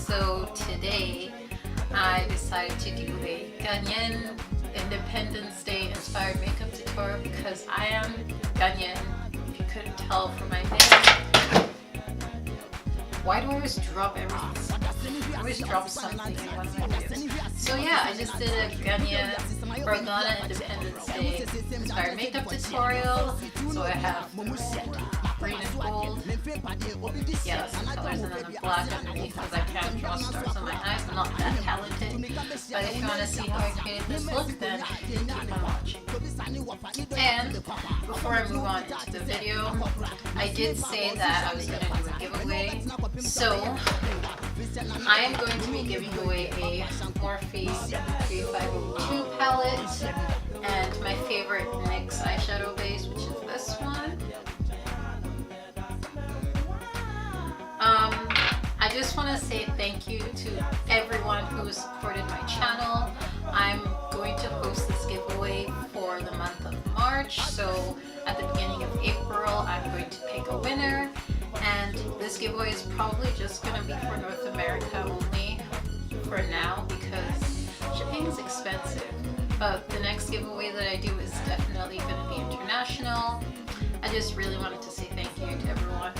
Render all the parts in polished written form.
So today I decided to do a Ghanaian Independence Day inspired makeup tutorial because I am Ghanaian, if you couldn't tell from my name. Why do I always drop everything? I always drop something in one of my videos. So yeah, I just did a Ghanaian or Ghana Independence Day inspired makeup tutorial. So I have green and gold, yeah, some colors, and then the black underneath because I can't draw stars on my eyes. I'm not that talented. But if you want to see how I created this look, then keep on watching. And before I move on into the video, I did say that I was going to do a giveaway. So I am going to be giving away a Morphe 3502 palette and my favorite NYX eyeshadow base, which is this one. I just want to say thank you to everyone who has supported my channel. I'm going to host this giveaway for the month of March, so at the beginning of April I'm going to pick a winner, and this giveaway is probably just going to be for North America only for now because shipping is expensive, but the next giveaway that I do is definitely going to be international. I just really wanted to say thank you to everyone,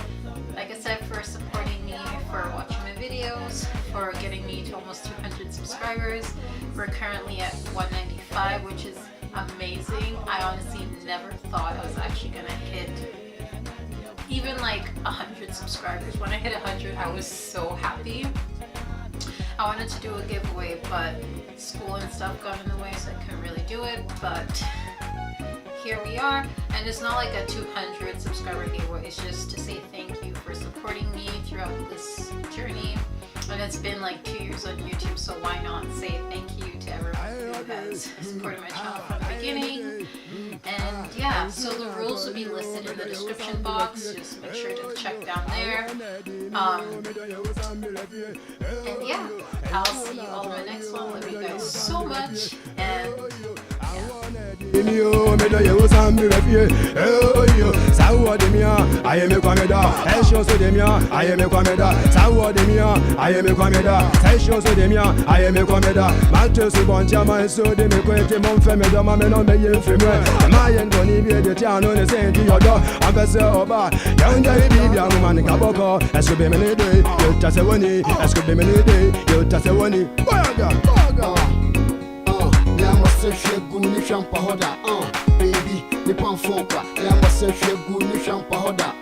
like I said, for supporting me, for watching my videos, for getting me to almost 200 subscribers. We're currently at 195, which is amazing. I honestly never thought I was actually gonna hit even like 100 subscribers. When I hit 100, I was so happy. I wanted to do a giveaway, but school and stuff got in the way, so I couldn't really do it, but here we are. And it's not like a 200 subscriber giveaway, it's just to say thank you for supporting me throughout this journey. And it's been like 2 years on YouTube, so why not say thank you to everyone who has supported my channel from the beginning. And yeah, so the rules will be listed in the description box, just make sure to check down there. And yeah, I'll see you all in the next one. Love you guys so much, and baby, nippon fonka, yamba se shegu ni shampa hoda,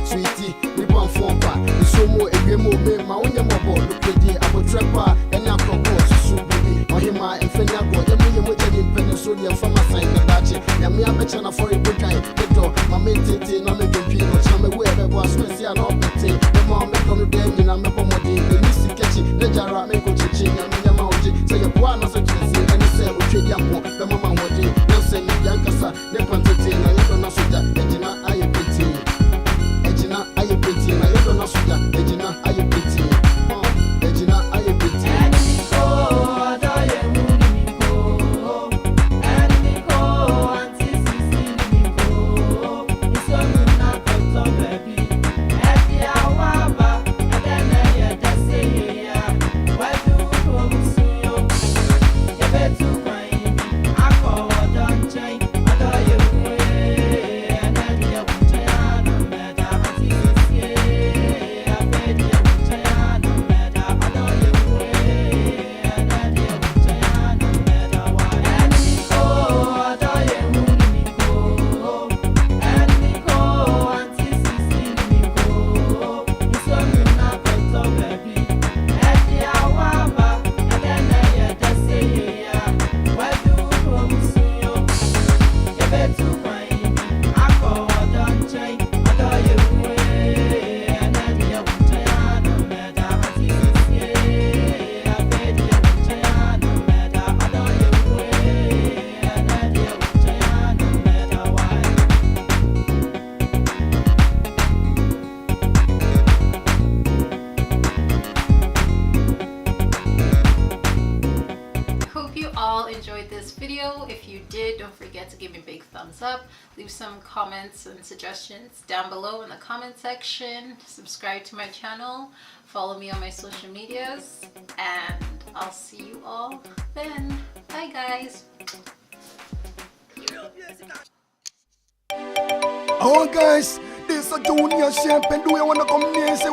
sweetie, nippon fonka, isomo egemo me ma onye mabo, lukedi abo trepa, eni akoko susu baby, ohima enfenya go, yemu jadi penisodi enfama sign na dachi, yami abecha na for ibukai, edo, mame tete na me bebi, no chame we bebo aswesi ano pete, emo me kono deni na me pomodi, elisi kechi, lejara me ko chichi, yami nyama oji, se ye bua na so chesi, eni se uchedi ampo, be mama wodi, send Yankasa, the quantity, and you don't know that Ejina, I am pretty. Ejina, I am pretty, and you don't know that Ejina, I am pretty. Ejina, I am pretty. you all enjoyed this video. If you did, don't forget to give me a big thumbs up. Leave some comments and suggestions down below in the comment section. Subscribe to my channel. Follow me on my social medias. And I'll see you all then. Bye guys. Oh guys, this is a junior champion. Do you wanna come here and say